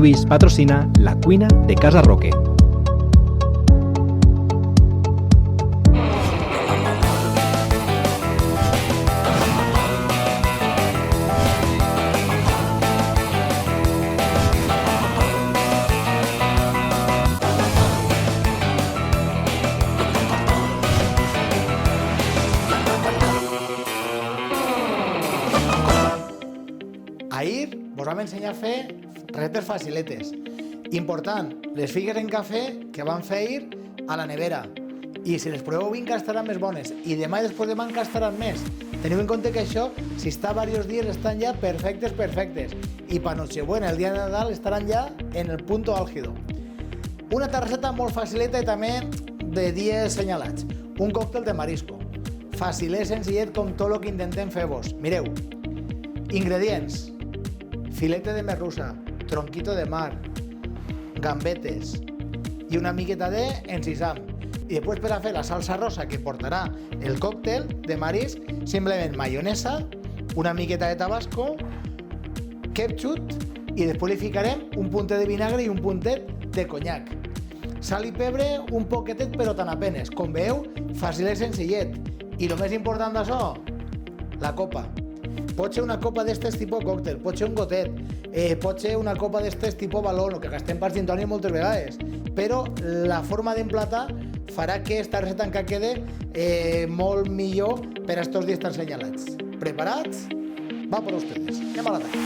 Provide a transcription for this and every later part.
Lluís patrocina la cuina de Casa Roque. Ahir vos vam ensenyar a fer recetes faciletes. Important, les figues en cafè que vam fer ahir a la nevera. I si les proveu encara estaran més bones. I demà i després demà encara estaran més. Teniu en compte que això, si està diversos dies, estan ja perfectes. I per Nochebuena, el dia de Nadal, estaran ja en el punto álgido. Una altra receta molt facileta i també de dies senyalats. Un còctel de marisco. Facilet, senzillet, com tot el que intentem fer-vos. Mireu, ingredients: filete de merluza, tronquito de mar, gambetes i una miqueta d'encisam. I després, per a fer la salsa rosa que portarà el còctel de marisc, simplement maionesa, una miqueta de tabasco, ketchup i després li ficarem un puntet de vinagre i un puntet de conyac. Sal i pebre, un poquetet, però tan apenes. Com veieu, facilet, senzillet. I el més important d'això, la copa. Pot ser una copa d'estes tipus còctel, pot ser un gotet, pot ser una copa d'estes tipus balón, que gastem per gin tònic moltes vegades, però la forma d'emplatar farà que esta receta encara quede molt millor per a estos dies tan senyalats. Preparats? Va per ustedes. Anem a l'atac.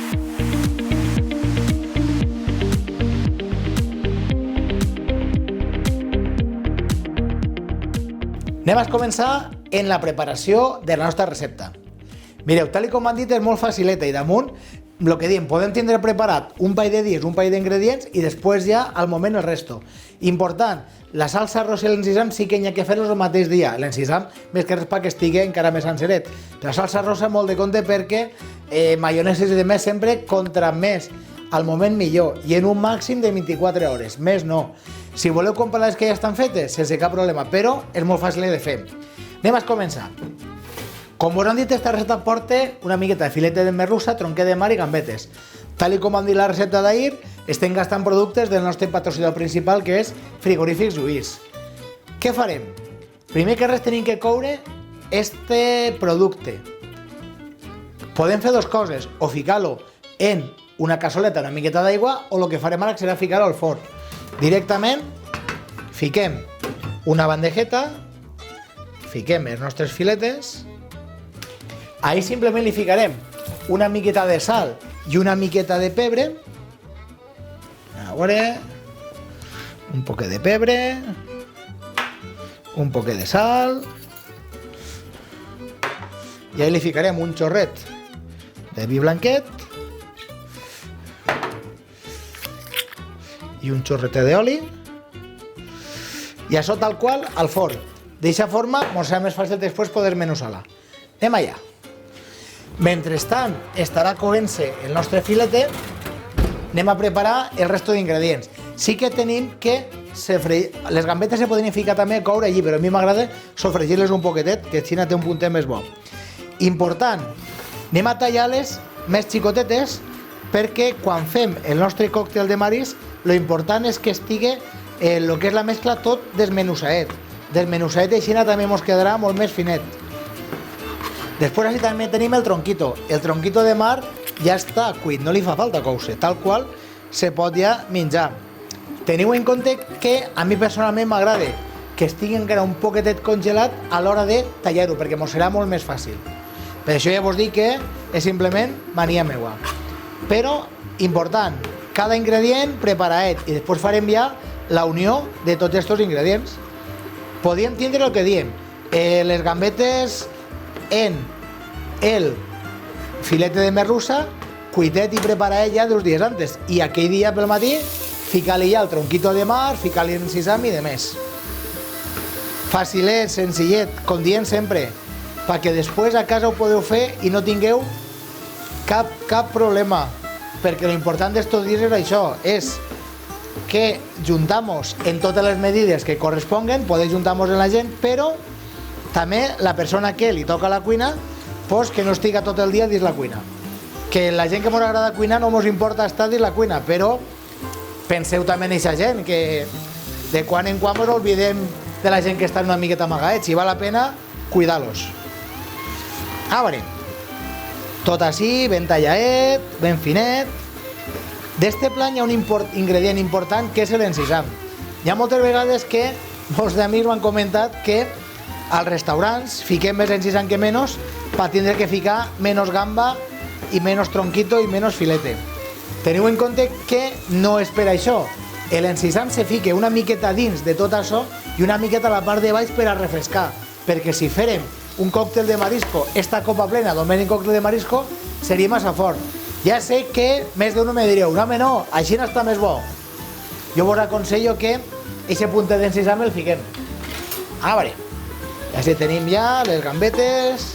Anem a començar en la preparació de la nostra recepta. Mireu, tal com han dit, és molt facileta i damunt, el que diem, podem tindre preparat un parell de dies, un parell d'ingredients i després ja, al moment, el resto. Important, la salsa rosa i l'encisam sí que hi ha que fer-los el mateix dia. L'encisam, més que res perquè estigui encara més senceret. La salsa rosa molt de compte perquè maioneses i de més sempre, contra més al moment millor, i en un màxim de 24 hores, més no. Si voleu comprar les que ja estan fetes, sense cap problema, però és molt fàcil de fer. Anem a començar. Com vos han dit, esta receta porta una miqueta de filete de merluza, tronquet de mar i gambetes. Tal com han dit la recepta d'ahir, estem gastant productes del nostre patrocinador principal, que és Frigorífics Lluís. Què farem? Primer que res tenim que coure este producte. Podem fer dues coses, o ficar-lo en una cassoleta, una miqueta d'aigua, o el que farem ara serà ficar-lo al forn. Directament fiquem una bandejeta, fiquem els nostres filetes. Ahí simplement li ficarem una miqueta de sal i una miqueta de pebre. A veure, un poquet de pebre, un poquet de sal, i ahí li ficarem un xorret de vi blanquet i un xorret d'oli, i això tal qual al forn. D'eixa forma ens serà més fàcil després poder menusar-la. Anem allà. Mentrestant estarà coent-se el nostre filete, anem a preparar el resto d'ingredients. Sí que tenim que les gambetes se podrien ficar també a coure allí, però a mi m'agrada sofregir-les un poquetet, que així té un puntet més bo. Important, anem a tallar-les més xicotetes perquè quan fem el nostre còctel de marisc, lo important és que estigui el que és la mescla tot desmenusadet. Desmenusadet i així també ens quedarà molt més finet. Després així també tenim el tronquito. El tronquito de mar ja està cuit, no li fa falta coure, tal qual se pot ja menjar. Teniu en compte que a mi personalment m'agrada que estigui encara un poquetet congelat a l'hora de tallar-ho, perquè ens serà molt més fàcil. Per això ja vos dic que és simplement mania meua. Però, important, cada ingredient preparadet i després farem ja la unió de tots aquests ingredients. Podríem tindre el que diem, les gambetes en el filete de merluza, cuitet i preparat ja 2 dies antes. I aquell dia pel matí ficar-li ja el tronquito de mar, ficar-li l'encisam i de més. Facilet, senzillet, com diem sempre, perquè després a casa ho podeu fer i no tingueu cap problema. Perquè l'important d'estos dies és això, és que juntamos en totes les medides que corresponguen, podeu juntar-nos en la gent, però també la persona que li toca la cuina, pues que no estiga tot el dia dins la cuina. Que la gent que ens agrada cuinar no ens importa estar dins la cuina, però penseu també en aquesta gent, que de quan en quan ens oblidem de la gent que està una miqueta amagaets, i val la pena cuidar-los. A veure, tot així, ben talladet, ben finet. D'este plan hi ha un ingredient important que és l'encisam. Hi ha moltes vegades que molts d'amics m'han comentat que als restaurants fiquem més encisam que menys per tindre que ficar menys gamba i menys tronquito i menys filete. Teniu en compte que no és per això. L'encisam se fica una miqueta dins de tot això i una miqueta a la part de baix per a refrescar, perquè si fèrem un còctel de marisco, esta copa plena d'un còctel de marisco, seria massa fort. Ja sé que més d'un me direu, no, home, no, així no està més bo. Jo vos aconsello que aquest puntet d'encisam el fiquem. A veure, així tenim ja les gambetes.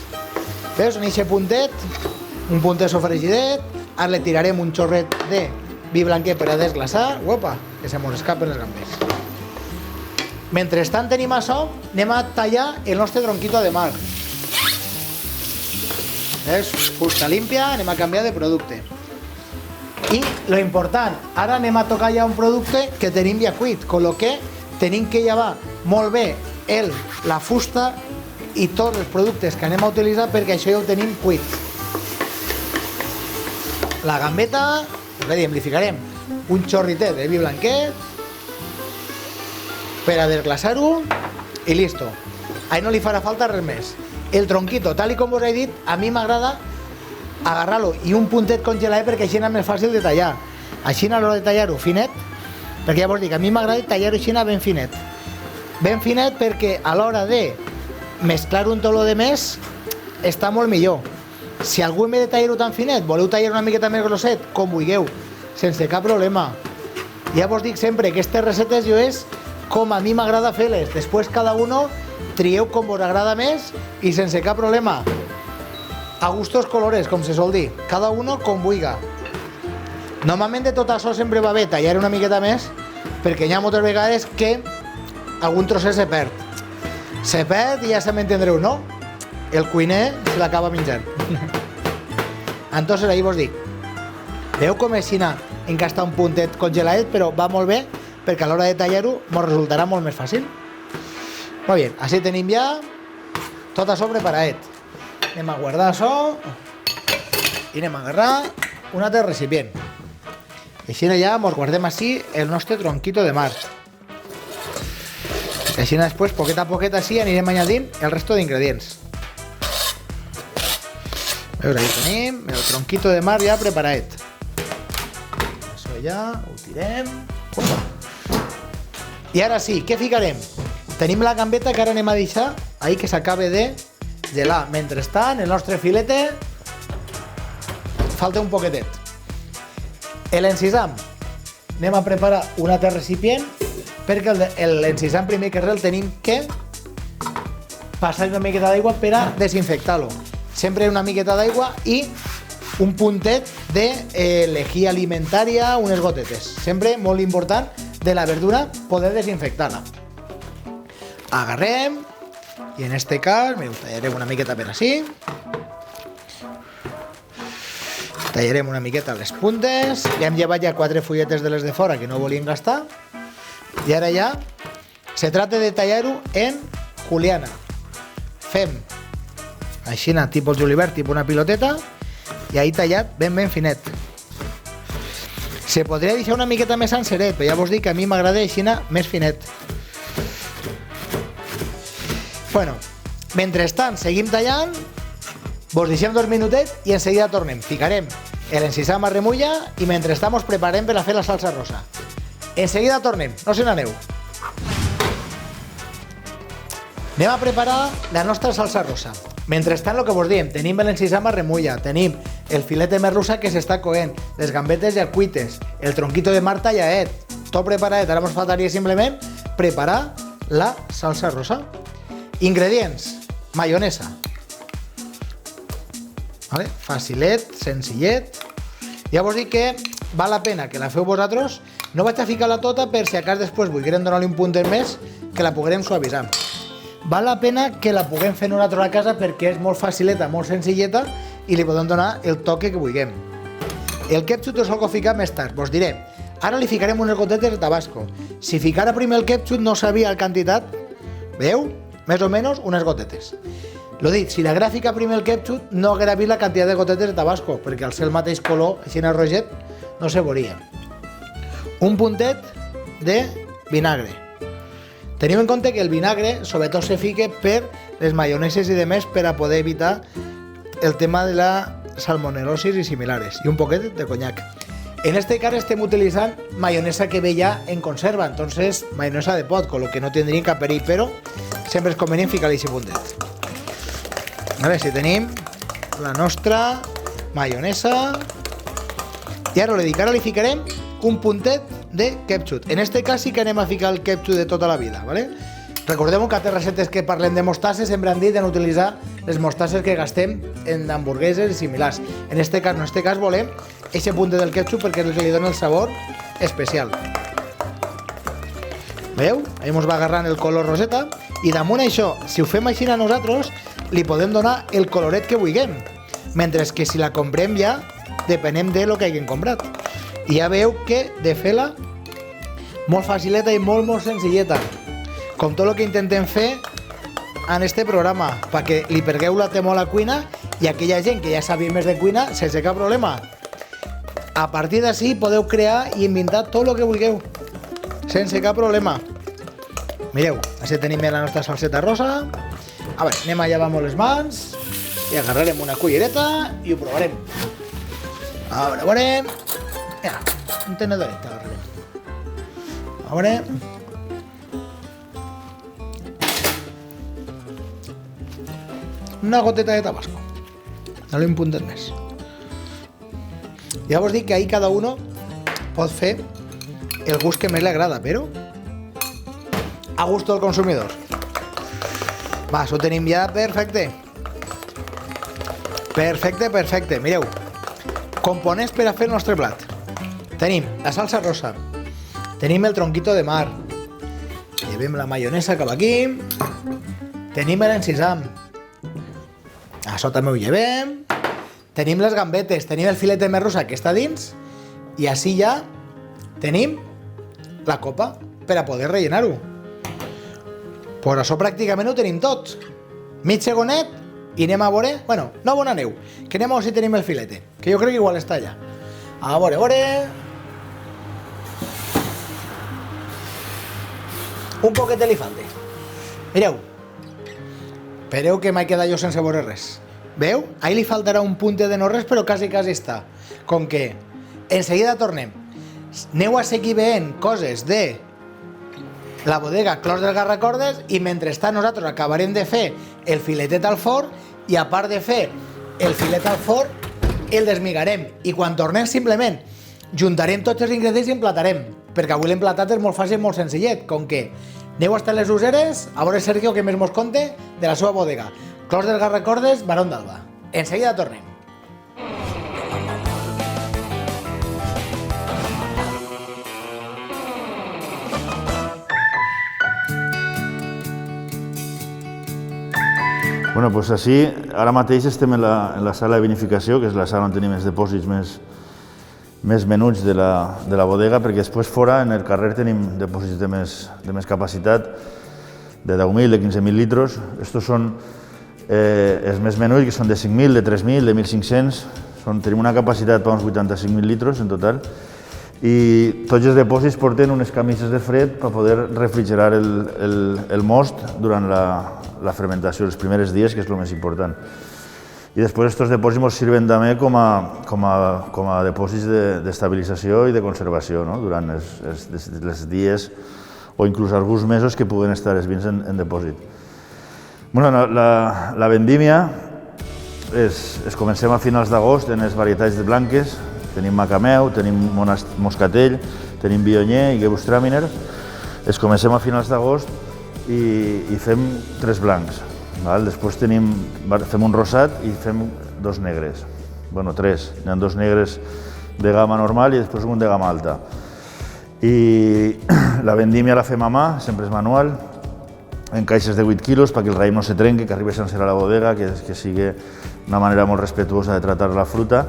Veus, en aquest puntet, un puntet sofregidet, ara li tirarem un xorret de vi blanquet per a desglaçar. Opa, que se mos escapen les gambes. Mentrestant tenim això, anem a tallar el nostre tronquito de mar. És fusta límpia, anem a canviar de producte. I lo important, ara anem a tocar ja un producte que tenim ja cuit, con lo que tenim que llevar molt bé la fusta i tots els productes que anem a utilitzar perquè això ja ho tenim cuit. La gambeta, li ficarem un xorritet de vi blanquet per a desglaçar-ho i listo. Ahí no li farà falta res més. El tronquito, tal com us he dit, a mi m'agrada agarrar-lo i un puntet congelat perquè així és més fàcil de tallar. Així a l'hora de tallar-ho finet, perquè ja vos dic, a mi m'agrada tallar-ho així ben finet. Ben finet perquè a l'hora de mesclar-ho amb tot lo de més està molt millor. Si algú en vez de tallar-ho tan finet, voleu tallar una miqueta més grosset, com vulgueu, sense cap problema. Ja vos dic sempre que aquestes receptes jo és com a mi m'agrada fer-les. Després cada uno trieu com vos agrada més i sense cap problema. A gustos colores, com se sol dir. Cada uno com vulga. Normalment de tot això sempre va bé tallar una miqueta més perquè hi ha moltes vegades que algun trosset se perd. Se perd i ja se m'entendreu, no? El cuiner se l'acaba menjant. Entonces ahí vos dic, veu com és encastar un puntet congelat, però va molt bé perquè a l'hora de tallar-ho ens resultarà molt més fàcil. Molt bé, així tenim ja tot això preparadet. Anem a guardar això i anem a agarrar un altre recipient. Així ja ens guardem així el nostre tronquito de mar. Així després, poquet a poquet, així anirem añadint el resto d'ingredients. A veure, aquí tenim el tronquito de mar ja preparadet. Això ja ho tirem. Opa. I ara sí, què ficarem? Tenim la gambeta que ara anem a deixar ahí que s'acabe de gelar. Mentrestant, el nostre filete falta un poquetet. L'encisam. Anem a preparar un altre recipient perquè l'encisam primer que res el tenim que passar una miqueta d'aigua per a desinfectar-lo. Sempre una miqueta d'aigua i un puntet de lejía alimentaria, unes gotetes. Sempre molt important de la verdura poder desinfectar-la. Agarrem i en este cas me tallarem una miqueta per així. Tallarem una miqueta les puntes. Ja hem llevat ja 4 fulletes de les de fora que no volíem gastar. I ara ja se trata de tallar-ho en juliana. Fem així, tipus julivert, tipus una piloteta, i ahí tallat ben finet. Se podria deixar una miqueta més senceret, però ja vos dic que a mi m'agrada així més finet. Bueno, mentrestant seguim tallant, vos deixem 2 minutets i enseguida tornem. Ficarem l'encisam a remulla i mentrestant ens preparem per a fer la salsa rosa. Enseguida tornem, no se n'aneu. Anem a preparar la nostra salsa rosa. Mentrestant, el que vos diem, tenim l'encisam a remulla, tenim el filet de merluza que s'està coent, les gambetes ja cuites, el tronquito de mar talladet, tot preparadet. Ara ens faltaria simplement preparar la salsa rosa. Ingredients: maionesa. Vale? Facilet, senzillet. Ja vos dic que val la pena que la feu vosaltres. No vaig a ficar-la tota per si a cas després volguérem donar-li un puntet més que la poguérem suavitzar. Val la pena que la puguem fer nosaltres a casa perquè és molt facileta, molt senzilleta i li podem donar el toque que vulguem. El ketchup us el ficar més tard. Vos diré, Ara li ficarem unes gotetes de tabasco. Si ficara primer el ketchup no sabia la quantitat. Veieu? Més o menys unes gotetes. Lo dit, si la gràfica primer el ketchup no haguera vist la quantitat de gotetes de tabasco, perquè al ser el mateix color, així en el roget, no se veuria. Un puntet de vinagre. Tenim en compte que el vinagre sobretot se fica per les maioneses i demés per a poder evitar el tema de la salmonelosis i similares, i un poquet de conyac. En este cas estem utilitzant maionesa que ve ja en conserva, entonces maionesa de pot, con lo que no tindríem cap perill, però sempre és convenient ficar-li aquest puntet. A veure si tenim la nostra maionesa. I ara li ficarem un puntet de ketchup. En este cas sí que anem a ficar el ketchup de tota la vida, ¿vale? Recordem que a les receptes que parlem de mostasses sempre han dit d'utilitzar les mostasses que gastem en hamburgueses i similars. En este cas volem aquest puntet del ketchup perquè és el que li dona el sabor especial. Veieu? Ahí ens va agarrant el color roseta i damunt això, si ho fem així a nosaltres, li podem donar el coloret que vulguem, mentre que si la comprem ja depenem de lo que hagin comprat. I ja veieu que de fer-la molt facileta i molt senzilleta, com tot el que intentem fer en este programa, perquè li pergueu la temor a la cuina i aquella gent que ja sabia més de cuina, sense cap problema. A partir d'ací podeu crear i inventar tot el que vulgueu, sense cap problema. Mireu, així tenim la nostra salseta rosa. A veure, anem a llevar molt les mans i agarrarem una cullereta i ho provarem. A veure, mira, un tenedoret agarrarem. A veure. Una goteta de tabasco. Dale un puntet més. Ja vos dic que ahí cada uno pot fer el gust que més li agrada, però a gusto del consumidor. Va, això ho tenim ja perfecte. Perfecte. Mireu, components per a fer el nostre plat. Tenim la salsa rosa, tenim el tronquito de mar, llevem la maionesa cap aquí, tenim l'encisam, això també ho llevem, tenim les gambetes, tenim el filet de merluza que està dins i així ja tenim la copa per a poder rellenar-ho. Per això pràcticament ho tenim tot. Mig segonet i anem a veure... Bueno, no on aneu, que anem a veure si tenim el filete, que jo crec que igual està allà. A veure... Un poquet li falta. Mireu. Espereu que m'he quedat jo sense veure res. Veu? Ahí li faltarà un punte de no res, però quasi està. Com que enseguida tornem. Aneu a seguir veient coses de la bodega Clos del Garracordes i mentrestant nosaltres acabarem de fer el filetet al forn i a part de fer el filet al forn el desmigarem i quan tornem simplement juntarem tots els ingredients i emplatarem, perquè avui l'emplatat és molt fàcil i molt senzillet, com que aneu a estar les useres a veure Sergio que més mos conte de la seva bodega Clos del Garracordes, Barón d'Alba. Enseguida tornem. Bueno, doncs així, ara mateix estem en la sala de vinificació, que és la sala on tenim els depòsits més menuts de la bodega, perquè després fora, en el carrer, tenim depòsits de més capacitat, de 10.000, de 15.000 litres. Estos són els més menuts, que són de 5.000, de 3.000, de 1.500. Tenim una capacitat per uns 85.000 litres en total. I tots els depòsits porten unes camises de fred per poder refrigerar el most durant la fermentació, els primers dies, que és el més important. I després aquests depòsits ens serveixen també com a depòsits d'estabilització i de conservació, no? Durant els dies o inclús alguns mesos que puguen estar els vins en depòsit. Bueno, la vendímia es comencem a finals d'agost en les varietats de blanques. Tenim Macameu, tenim Moscatell, tenim Viognier i Gewürztraminer. Es comencem a finals d'agost i fem 3 blancs. Després fem un rosat i fem 2 negres. Bueno, 3. Hi ha 2 negres de gamma normal i després un de gamma alta. I la vendímia la fem a mà, sempre és manual, en caixes de 8 quilos perquè el raïm no se trenqui, que arribi sencer a la bodega, que sigui una manera molt respetuosa de tractar la fruta.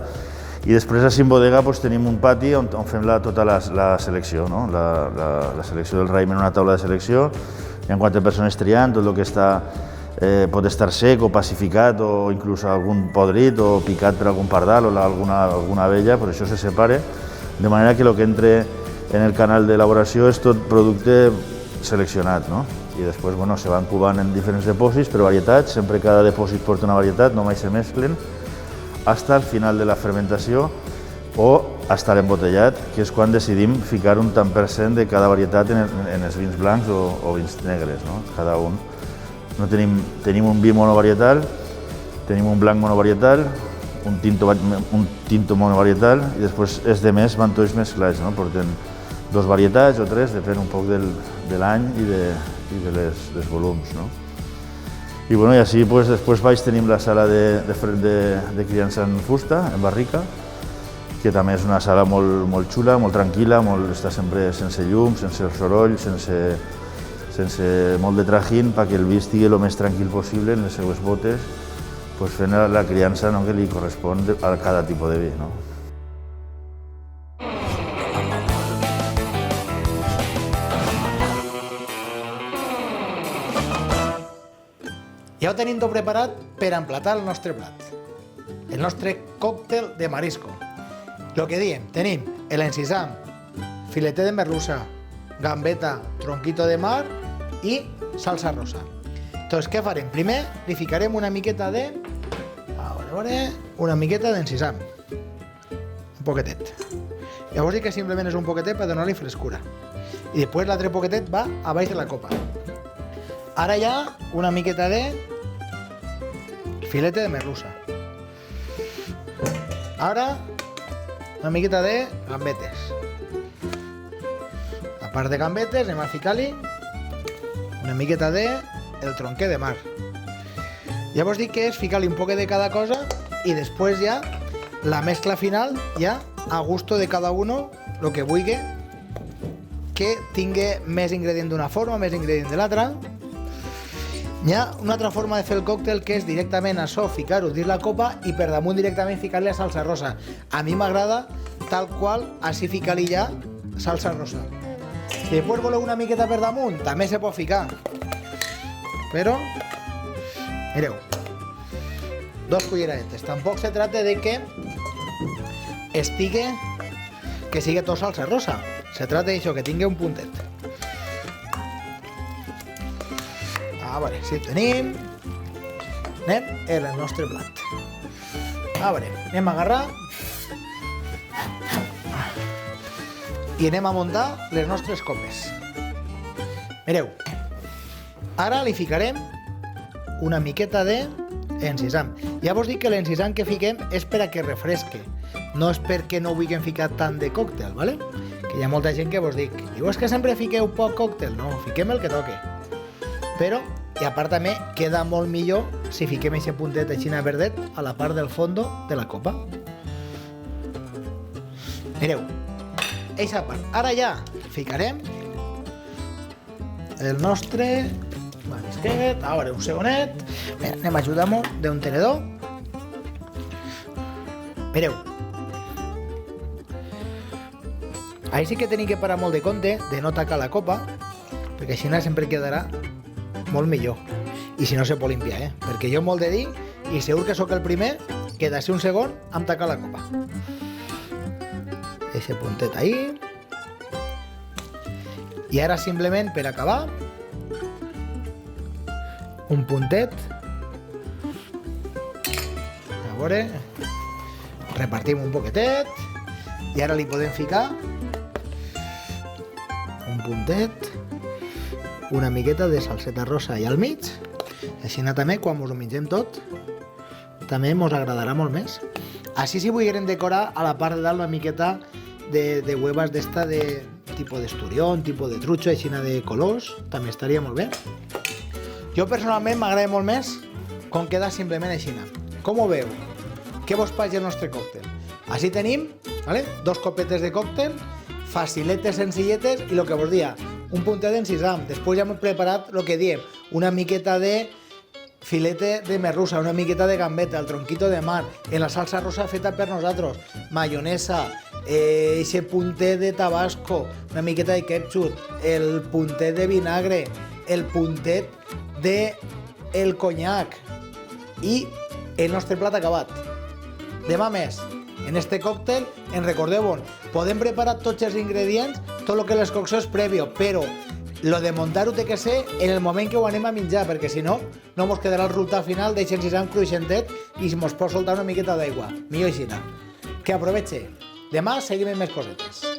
I després així en bodega tenim un pati on fem tota la selecció, no? La selecció del raïm en una taula de selecció. Hi ha 4 persones triant tot el que pot estar sec o pacificat o inclús algun podrit o picat per algun pardal o alguna abella, per això se separa, de manera que el que entra en el canal d'elaboració és tot producte seleccionat, no? I després se van cubant en diferents dipòsits per varietats, sempre cada dipòsit porta una varietat, no mai se mesclen, fins al final de la fermentació o fins a l'embotellat, que és quan decidim ficar un tant per cent de cada varietat en els vins blancs o vins negres, no? Cada un. Tenim un vi monovarietal, tenim un blanc monovarietal, un tinto monovarietal i després els demés van tots mesclats, no? Porten 2 varietats o 3, depèn un poc de l'any i dels volums, no? I així després baix tenim la sala de criança en fusta, en barrica, que també és una sala molt xula, molt tranquil·la, està sempre sense llum, sense soroll, sense molt de trajín, perquè el vi estigui el més tranquil possible en les seues botes, fent la criança que li correspon a cada tipus de vi. Ja ho tenim tot preparat per emplatar el nostre plat, el nostre còctel de marisco. El que diem, tenim l'encisam, filetet de merluza, gambeta, tronquito de mar i salsa rosa. Doncs què farem? Primer li ficarem una miqueta d'encisam, un poquetet. Llavors dic que simplement és un poquetet per donar-li frescura. I després l'altre poquetet va a baix de la copa. Ara hi ha una miqueta de filete de merluza. Ara una miqueta de gambetes. A part de gambetes anem a ficar-li una miqueta de el tronquet de mar. Llavors dic que és ficar-li un poquet de cada cosa i després ja la mescla final ja a gusto de cada uno, el que vulgui que tingui més ingredient d'una forma, més ingredient de l'altra. Hi ha una altra forma de fer el còctel que és directament això, ficar-ho dins la copa i per damunt directament ficar-li la salsa rosa. A mi m'agrada tal qual, així ficar-li ja salsa rosa. Si després voleu una miqueta per damunt, també se pot ficar. Però, mireu, 2 culleradetes. Tampoc se trata de que sigui tot salsa rosa. Se trata d'això, que tingui un puntet. A veure, si el tenim, anem en el nostre plat. A veure, anem a agarrar i anem a muntar les nostres copes. Mireu, ara li ficarem una miqueta d'encisam. Ja vos dic que l'encisam que fiquem és per a que refresque, no és perquè no vulguem ficar tant de còctel, ¿vale? Que hi ha molta gent que vos dic, diu, és que sempre fiqueu poc còctel. No, fiquem el que toque. Però, i a part també, queda molt millor si fiquem aquest puntet així verdet a la part del fondo de la copa. Mireu, aquesta part. Ara ja ficarem el nostre marisquet. A veure, un segonet. Mira, anem a ajudar-m'ho d'un tenedor. Mireu. Ahí sí que tenim que parar molt de compte de no tacar la copa, perquè així sempre quedarà molt millor. I si no se pot limpiar, perquè jo molt de dir, i segur que sóc el primer, que d'ací un segon em taca la copa. Ese puntet ahí. I ara simplement per acabar, un puntet. A veure, repartim un poquetet i ara li podem ficar un puntet, una miqueta de salseta rosa i al mig. Així també, quan mos ho mengem tot, també mos agradarà molt més. Així si volguérem decorar a la part de dalt una miqueta de huevas d'esta de tipus d'esturión, tipus de trucho, així de colors, també estaria molt bé. Jo personalment m'agrada molt més com queda simplement així. Com ho veu? Què vos pareix el nostre còctel? Així tenim, ¿vale? 2 copetes de còctel, faciletes, senzilletes, i el que vos dia, un puntet d'encisam. Després ja hem preparat el que diem, una miqueta de filete de merluza, una miqueta de gambeta, el tronquito de mar, en la salsa rosa feta per nosaltres, mayonesa, ese puntet de tabasco, una miqueta de ketchup, el puntet de vinagre, el puntet de el conyac i el nostre plat acabat. Demà més, en este còctel, en recordeu-vos, podem preparar tots els ingredients, tot el que les coccions prèvio, però lo de muntar-ho té que ser en el moment que ho anem a menjar, perquè si no, no mos quedarà el resultat final, deixen si un cruixentet i mos pot soltar una miqueta d'aigua. Millor així. Que aproveche. Demà seguim amb més cosetes.